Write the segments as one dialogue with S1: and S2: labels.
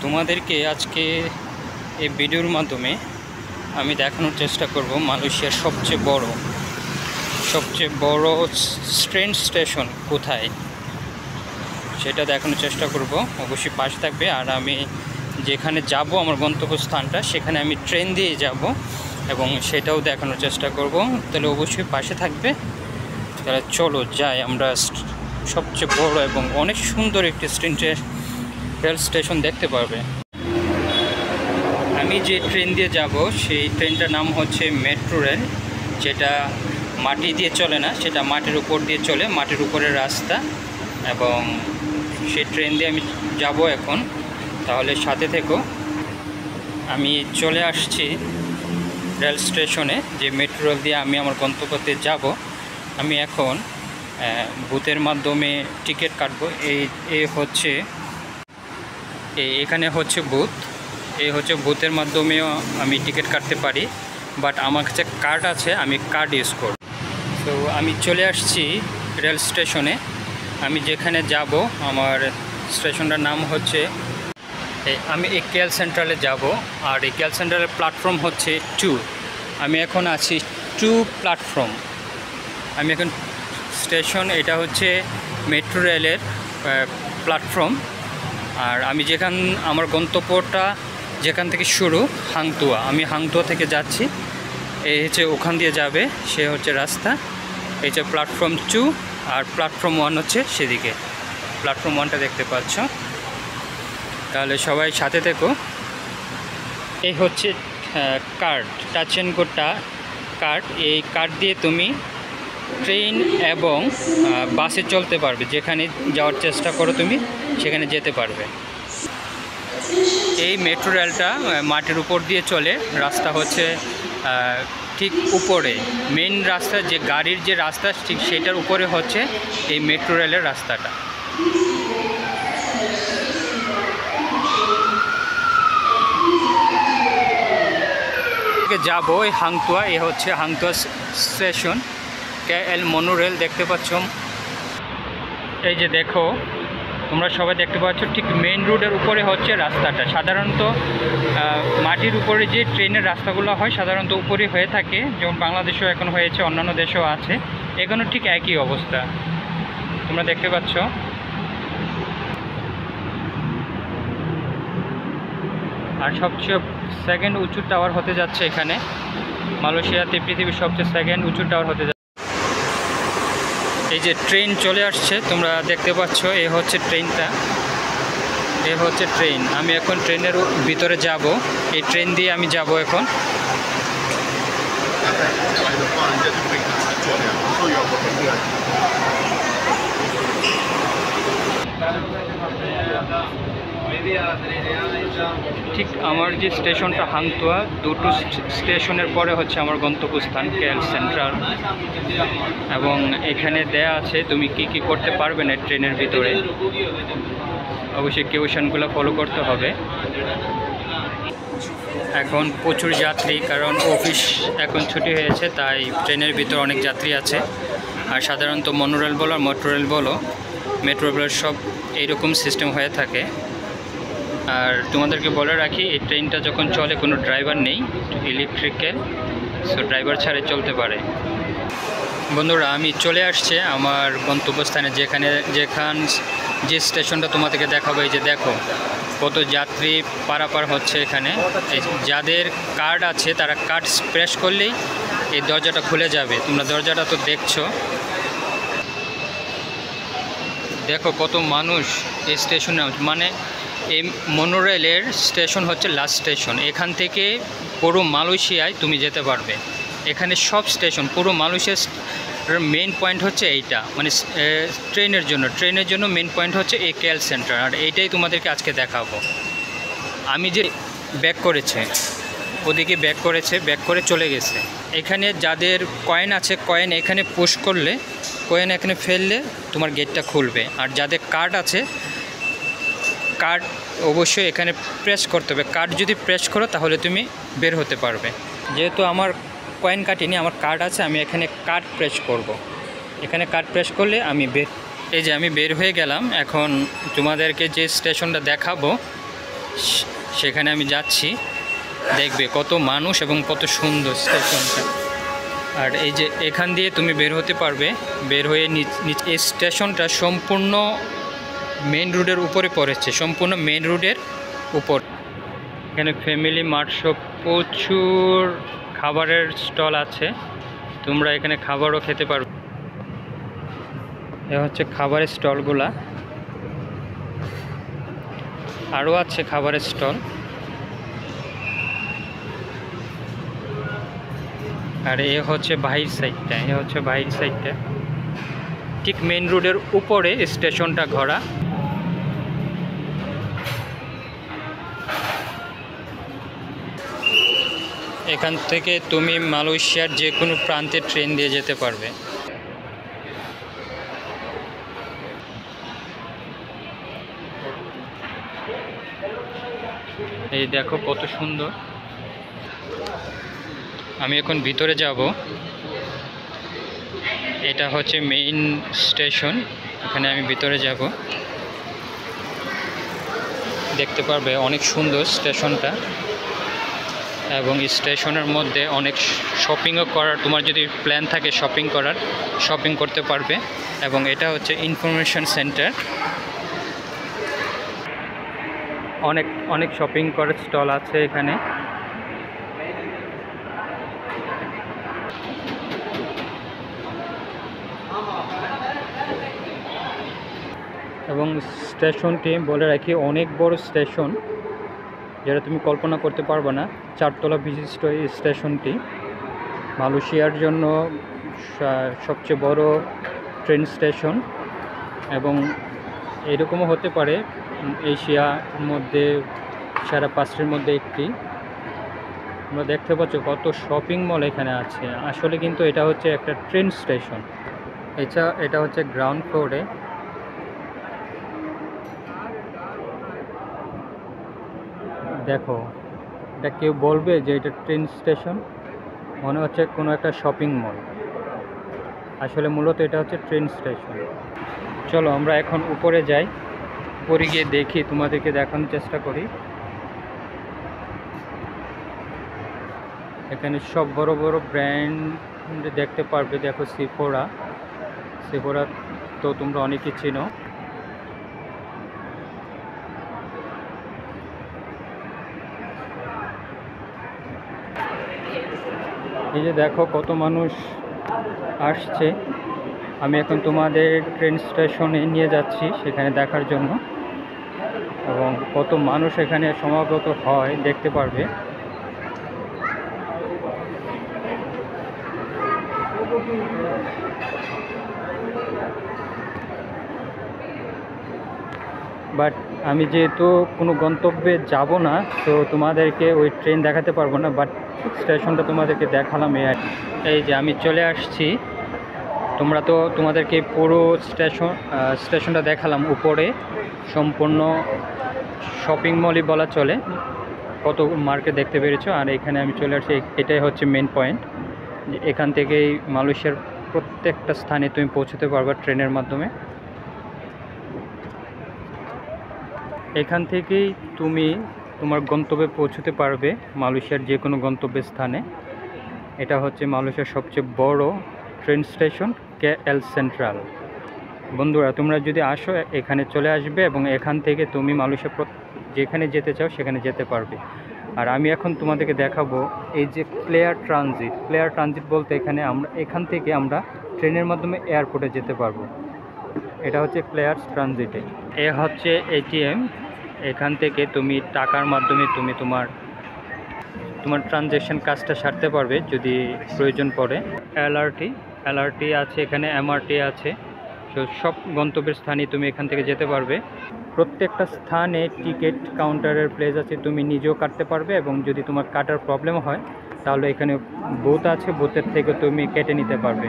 S1: তোমাদেরকে আজকে এই ভিডিওর মাধ্যমে আমি দেখানোর চেষ্টা করব মালয়েশিয়ার সবচেয়ে বড় ট্রেন স্টেশন কোথায়, সেটা দেখানোর চেষ্টা করব। অবশ্যই পাশে থাকবে। আর আমি যেখানে যাব, আমার গন্তব্যস্থানটা, সেখানে আমি ট্রেন দিয়ে যাব এবং সেটাও দেখানোর চেষ্টা করব। তাহলে অবশ্যই পাশে থাকবে। তাহলে চলো যাই, আমরা সবচেয়ে বড় এবং অনেক সুন্দর একটি রেল স্টেশন দেখতে পারবে। আমি যে ট্রেন দিয়ে যাব সেই ট্রেনটার নাম হচ্ছে মেট্রো রেল, যেটা মাটি দিয়ে চলে না, সেটা মাটির উপর দিয়ে চলে, মাটির উপরের রাস্তা। এবং সেই ট্রেন দিয়ে আমি যাব এখন। তাহলে সাথে থেকো। আমি চলে আসছি রেল স্টেশনে, যে মেট্রো রেল দিয়ে আমি আমার গন্তব্যতে যাব। আমি এখন বুথের মাধ্যমে টিকিট কাটবো। এখানে হচ্ছে বুথ। এই হচ্ছে বুথের মাধ্যমেও আমি টিকিট কাটতে পারি, বাট আমার কাছে কার্ড আছে, আমি কার্ড ইউজ করব। তো আমি চলে আসছি রেল স্টেশনে। আমি যেখানে যাব, আমার স্টেশনটার নাম হচ্ছে, আমি একেএল সেন্ট্রালে যাব। আর একেএল সেন্ট্রালের প্ল্যাটফর্ম হচ্ছে 2। আমি এখন আছি 2 প্ল্যাটফর্ম। আমি এখন এটা হচ্ছে মেট্রো রেলের প্ল্যাটফর্ম। আর আমি আমার গন্তব্যটা যেখান থেকে শুরু, হাংতুয়া। আমি হাংতুয়া থেকে যাচ্ছি। এই হচ্ছে ওখান দিয়ে যাবে, সে হচ্ছে রাস্তা। এই যে প্ল্যাটফর্ম 2, আর প্ল্যাটফর্ম 1 হচ্ছে সেদিকে। প্ল্যাটফর্ম 1টা দেখতে পাচ্ছ। তাহলে সবাই সাথে থেকো। এই হচ্ছে কার্ড, টাচ অ্যান্ড গোটা কার্ড। এই কার্ড দিয়ে তুমি ট্রেন এবং বাসে চলতে পারবে। যেখানে যাওয়ার চেষ্টা করো তুমি, সেখানে যেতে পারবে। এই মেট্রো রেলটা মাটির উপর দিয়ে চলে। রাস্তা হচ্ছে ঠিক উপরে, মেইন রাস্তা, যে গাড়ির যে রাস্তা, ঠিক সেটার উপরে হচ্ছে এই মেট্রো রেলের রাস্তাটা। যাবো এই হাংতুয়া। এ হচ্ছে হাংতুয়া স্টেশন। কেএল মনোরেল দেখতে পাচ্ছ। এই যে দেখো, তোমরা সবাই দেখতে পাচ্ছ, ঠিক মেইন রোডের উপরে হচ্ছে রাস্তাটা। সাধারণত মাটির উপরে যে ট্রেনের রাস্তাগুলো হয়, সাধারণত উপরে হয়ে থাকে, যেমন বাংলাদেশেও এখন হয়েছে, অন্যান্য দেশেও আছে। এখানে ঠিক একই অবস্থা তোমরা দেখতে পাচ্ছ। আর সবচেয়ে সেকেন্ড উঁচু টাওয়ার হতে যাচ্ছে এখানে, মালয়েশিয়াতে পৃথিবীর সবচেয়ে সেকেন্ড উঁচু টাওয়ার হতে যাচ্ছে। এই যে ট্রেন চলে আসছে, তোমরা দেখতে পাচ্ছ। এ হচ্ছে ট্রেনটা, এ হচ্ছে ট্রেন। আমি এখন ট্রেনের ভিতরে যাব। এই ট্রেন দিয়ে আমি যাব এখন। ঠিক আমার যে স্টেশনটা হাংতুয়া, 2 স্টেশনের পরে হচ্ছে আমার গন্তব্যস্থান কেএল সেন্ট্রাল। এবং এখানে দেয়া আছে তুমি কি কি করতে পারবে না ট্রেনের ভিতরে। অবশ্যই কিউশনগুলো ফলো করতে হবে। এখন প্রচুর যাত্রী, কারণ অফিস এখন ছুটি হয়েছে, তাই ট্রেনের ভিতরে অনেক যাত্রী আছে। আর সাধারণত মনোরেল বলো আর মেট্রো রেল বলো, মেট্রো রেলের সব এইরকম সিস্টেম হয়ে থাকে। আর তোমাদেরকে বলে রাখি, এই ট্রেনটা যখন চলে কোনো ড্রাইভার নেই, ইলেকট্রিক্যাল, সো ড্রাইভার ছাড়ে চলতে পারে। বন্ধুরা, আমি চলে আসছে আমার গন্তব্যস্থানে, যে স্টেশনটা তোমাদেরকে দেখাবো। এই যে দেখো কত যাত্রী পারাপার হচ্ছে এখানে। যাদের কার্ড আছে তারা কার্ড প্রেস করলেই এই দরজাটা খুলে যাবে। তোমরা দরজাটা তো দেখছো। দেখো কত মানুষ এই স্টেশনে। মানে এই মনোরেলের স্টেশন হচ্ছে লাস্ট স্টেশন। এখান থেকে পুরো মালয়েশিয়ায় তুমি যেতে পারবে। এখানে সব স্টেশন, পুরো মালয়েশিয়ার মেইন পয়েন্ট হচ্ছে এইটা। মানে ট্রেনের জন্য মেইন পয়েন্ট হচ্ছে একেএল সেন্টার। আর এইটাই তোমাদেরকে আজকে দেখাবো। আমি যে ব্যাক করেছে, ওদিকে ব্যাক করে চলে গেছে। এখানে যাদের কয়েন আছে, কয়েন এখানে পুশ করলে, কয়েন এখানে ফেললে তোমার গেটটা খুলবে। আর যাদের কার্ড আছে, কার্ড অবশ্যই এখানে প্রেস করতে হবে। কার্ড যদি প্রেস করো তাহলে তুমি বের হতে পারবে। যেহেতু আমার কয়েন কাটিনি, আমার কার্ড আছে, আমি এখানে কার্ড প্রেস করব। এখানে কার্ড প্রেস করলে এই যে আমি বের হয়ে গেলাম। এখন তোমাদেরকে যে স্টেশনটা দেখাবো সেখানে আমি যাচ্ছি। দেখবে কত মানুষ এবং কত সুন্দর স্টেশনটা। আর এই যে এখান দিয়ে তুমি বের হতে পারবে, বের হয়ে এই স্টেশনটা সম্পূর্ণ মেন রোডের উপরে পড়েছে, সম্পূর্ণ মেন রোডের উপর। এখানে ফ্যামিলি মার্ট সব প্রচুর খাবারের স্টল আছে, তোমরা এখানে খাবারও খেতে পারবে। এ হচ্ছে খাবারের স্টলগুলা, আরও আছে খাবারের স্টল। আর এ হচ্ছে বাহির সাইডটা, ঠিক মেন রোডের উপরে স্টেশনটা ঘোরা। এখান থেকে তুমি মালয়েশিয়ার যে কোনো প্রান্তে ট্রেন দিয়ে যেতে পারবে। এই দেখো কত সুন্দর। আমি এখন ভিতরে যাব। এটা হচ্ছে মেইন স্টেশন, এখানে আমি ভিতরে যাব। দেখতে পারবে অনেক সুন্দর স্টেশনটা, এবং স্টেশনের মধ্যে অনেক শপিংও করার, তোমার যদি প্ল্যান থাকে শপিং করতে পারবে। এবং এটা হচ্ছে ইনফরমেশন সেন্টার, অনেক শপিং করার স্টল আছে এখানে। এবং স্টেশনটি বলে রাখি অনেক বড় স্টেশন, যেটা তুমি কল্পনা করতে পারবে না। 4 তলা বিশিষ্ট এই স্টেশনটি মালয়েশিয়ার জন্য সবচেয়ে বড় ট্রেন স্টেশন, এবং এরকমও হতে পারে এশিয়ার মধ্যে সারা 5টির মধ্যে একটি। আমরা দেখতে পাচ্ছ কত শপিং মল এখানে আছে। আসলে কিন্তু এটা হচ্ছে একটা ট্রেন স্টেশন। এটা হচ্ছে গ্রাউন্ড ফ্লোরে। দেখো, এটা কেউ বলবে যে এটা ট্রেন স্টেশন? মনে হচ্ছে কোনো একটা শপিং মল। আসলে মূলত এটা হচ্ছে ট্রেন স্টেশন। চলো আমরা এখন উপরে যাই, উপরে গিয়ে দেখি, তোমাদেরকে দেখানোর চেষ্টা করি। এখানে সব বড় বড় ব্র্যান্ড দেখতে পারবে। দেখো সিফোরা তো তোমরা অনেকেই চিনো। এই যে দেখো কত মানুষ আসছে। আমি এখন তোমাদের ট্রেন স্টেশনে নিয়ে যাচ্ছি সেখানে দেখার জন্য, এবং কত মানুষ এখানে সমাগত হয় দেখতে পারবে। বাট আমি যেহেতু কোনো গন্তব্যে যাব না, তো তোমাদেরকে ওই ট্রেন দেখাতে পারবো না, বাট স্টেশনটা তোমাদেরকে দেখালাম। এই যে আমি চলে আসছি। তোমাদেরকে পুরো স্টেশনটা দেখালাম। উপরে সম্পূর্ণ শপিং মলই বলা চলে, কত মার্কেট দেখতে পেরেছো। আর এখানে আমি চলে আসছি, এটাই হচ্ছে মেন পয়েন্ট। এখান থেকেই মালয়েশিয়ার প্রত্যেকটা স্থানে তুমি পৌঁছতে পারবে ট্রেনের মাধ্যমে। এখান থেকেই তুমি তোমার গন্তব্যে পৌঁছতে পারবে, মালয়েশিয়ার যে কোনো গন্তব্যের স্থানে। এটা হচ্ছে মালয়েশিয়ার সবচেয়ে বড় ট্রেন স্টেশন, KL সেন্ট্রাল। বন্ধুরা, তোমরা যদি আসো এখানে চলে আসবে, এবং এখান থেকে তুমি মালয়েশিয়া যেখানে যেতে চাও সেখানে যেতে পারবে। আর আমি এখন তোমাদেরকে দেখাবো এই যে প্লেয়ার ট্রানজিট বলতে এখান থেকে আমরা ট্রেনের মাধ্যমে এয়ারপোর্টে যেতে পারবো। এটা হচ্ছে প্লেয়ার্স ট্রানজিটে। এ হচ্ছে ATM। এখান থেকে তুমি টাকার মাধ্যমে তুমি তোমার ট্রানজ্যাকশন কাজটা সারতে পারবে যদি প্রয়োজন পড়ে। LRT আছে, এখানে MRT আছে। তো সব গন্তব্যের স্থানে তুমি এখান থেকে যেতে পারবে। প্রত্যেকটা স্থানে টিকিট কাউন্টারের প্লেস আছে, তুমি নিজেও কাটতে পারবে, এবং যদি তোমার কাটার প্রবলেম হয় তাহলে এখানে বুথ আছে, বুথের থেকে তুমি কেটে নিতে পারবে।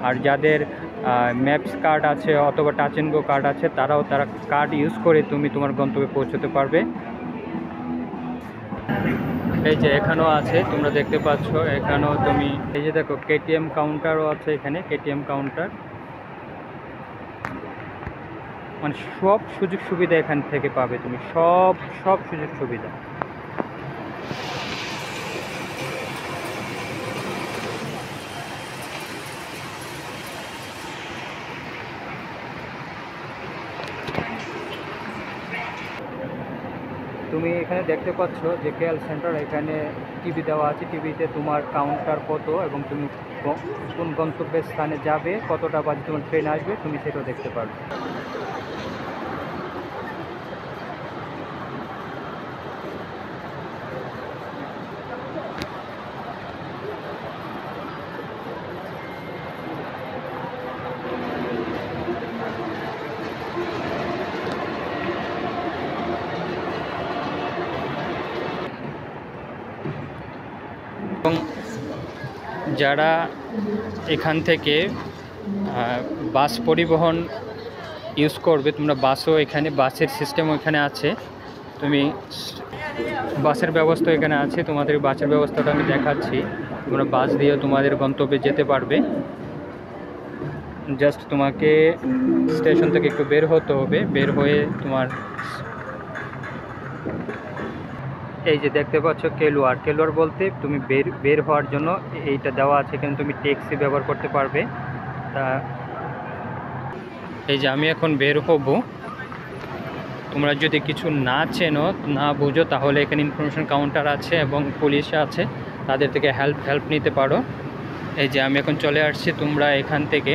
S1: আর যাদের ম্যাপস কার্ড আছে অথবা টাচ অ্যান্ড গো কার্ড আছে, তারা কার্ড ইউজ করে তুমি তোমার গন্তব্যে পৌঁছতে পারবে। এই যে এখানেও আছে, তোমরা দেখতে পাচ্ছ। এখানেও তুমি এই যে দেখো KTM কাউন্টারও আছে, এখানে KTM কাউন্টার। মানে সব সুযোগ সুবিধা এখান থেকে পাবে তুমি, সব সব সুযোগ সুবিধা। তুমি এখানে দেখতে পাচ্ছ যে কেএল সেন্টার, এখানে টিভি দেওয়া আছে, টিভিতে তোমার কাউন্টার কত এবং তুমি কোন গন্তব্যের স্থানে যাবে, কতটা বাজে তোমার ট্রেন আসবে, তুমি সেটাও দেখতে পারবে। এবং যারা এখান থেকে বাস পরিবহন ইউজ করবে, তোমরা বাসও এখানে, বাসের সিস্টেম এখানে আছে, তুমি বাসের ব্যবস্থা এখানে আছে, তোমাদের বাসের ব্যবস্থাটা আমি দেখাচ্ছি। তোমরা বাস দিয়ে তোমাদের গন্তব্যে যেতে পারবে। জাস্ট তোমাকে স্টেশন থেকে একটু বের হতে হবে, বের হয়ে তোমার এই যে দেখতে পাচ্ছ কেলুয়ার, কেলুয়ার বলতে তুমি বের হওয়ার জন্য এইটা দেওয়া আছে, এখানে তুমি ট্যাক্সি ব্যবহার করতে পারবে। তা এই যে আমি এখন বের হব, তোমরা যদি কিছু না চেনো, না বুঝো, তাহলে এখানে ইনফরমেশন কাউন্টার আছে এবং পুলিশ আছে, তাদের থেকে হেল্প নিতে পারো। এই যে আমি এখন চলে আসছি, তোমরা এখান থেকে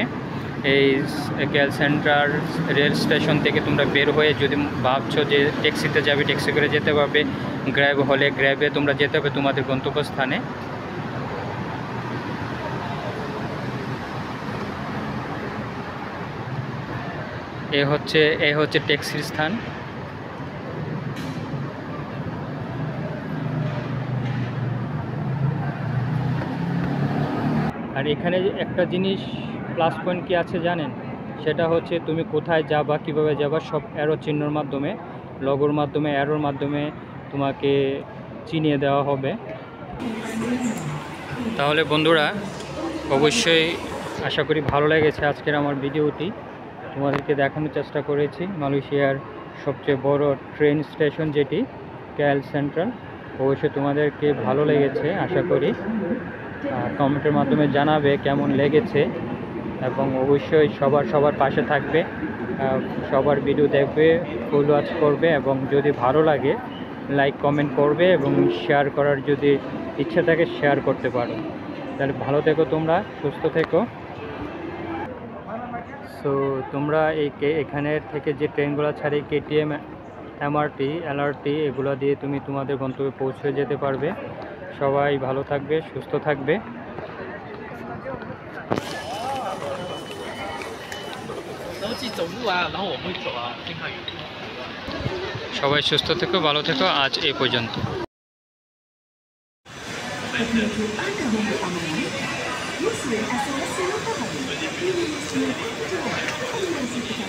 S1: এই কেএল সেন্টার রেল স্টেশন থেকে তোমরা বের হয়ে যদি ভাবছো যে ট্যাক্সিতে যাবে, ট্যাক্সি করে যেতে পারবে, গ্র্যাব হলে গ্র্যাবে তোমরা যেতে হবে তোমাদের গন্তব্যস্থানে। এ হচ্ছে ট্যাক্সির স্থান। আর এখানে একটা জিনিস প্লাস পয়েন্ট কি আছে জানেন, সেটা হচ্ছে তুমি কোথায় যাবা, কিভাবে যাবা, সব অ্যারো চিহ্নর মাধ্যমে, লগোর মাধ্যমে, অ্যারোর মাধ্যমে তোমাকে চিনিয়ে দেওয়া হবে। তাহলে বন্ধুরা, অবশ্যই আশা করি ভালো লেগেছে আজকের আমার ভিডিওটি। তোমাদেরকে দেখানোর চেষ্টা করেছি মালয়েশিয়ার সবচেয়ে বড় ট্রেন স্টেশন যেটি কেএল সেন্ট্রাল। অবশ্যই তোমাদেরকে ভালো লেগেছে আশা করি। কমেন্টের মাধ্যমে জানাবে কেমন লেগেছে এবং অবশ্যই সবার পাশে থাকবে, সবার ভিডিও দেখবে, ফুল ওয়াচ করবে এবং যদি ভালো লাগে লাইক কমেন্ট করবে এবং শেয়ার করার যদি ইচ্ছা থাকে শেয়ার করতে পারো। তাহলে ভালো থেকো, তোমরা সুস্থ থেকো। সো তোমরা এখানের থেকে যে ট্রেনগুলো ছাড়ে কেটিএম, এমআরটি, এলআরটি, এগুলো দিয়ে তুমি তোমাদের গন্তব্যে পৌঁছে যেতে পারবে। সবাই ভালো থাকবে, সুস্থ থাকবে। সবাই সুস্থ থেকো, ভালো থেকো। আজ এই পর্যন্ত। SMS 6 tahun. Ini